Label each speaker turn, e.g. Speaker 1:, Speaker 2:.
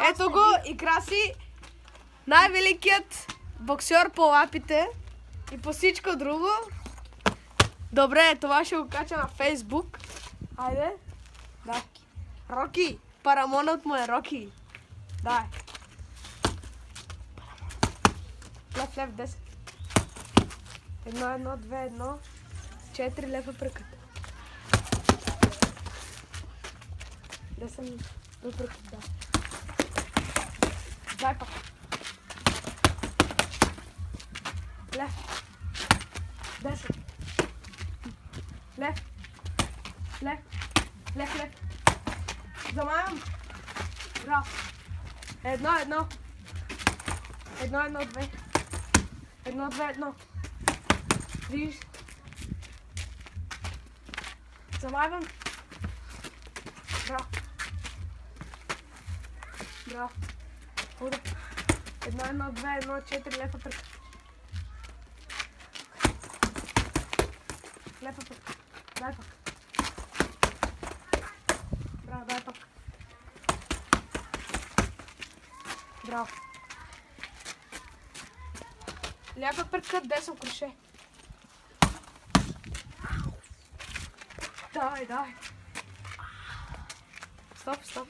Speaker 1: Ето го и Краси, най-великият боксер по лапите и по всичко друго. Добре, това ще го кача на Фейсбук. Хайде. Да. Роки. Парамонът му е Роки. Дай. Лев, 10. 1, 2, 1. 4 лева пръкът. 10 пръкът, да. Дай пак. Лев. 10. Лев. Замавам. Браво. 1. 2. 1. Виж. Замавам. Браво. Хода. 1, 2, 1, 4 лева пръка. Лева пръка. Дай пак. Браво, дай пак. Браво. Лява пръка, 10 круше. Дай. Стоп.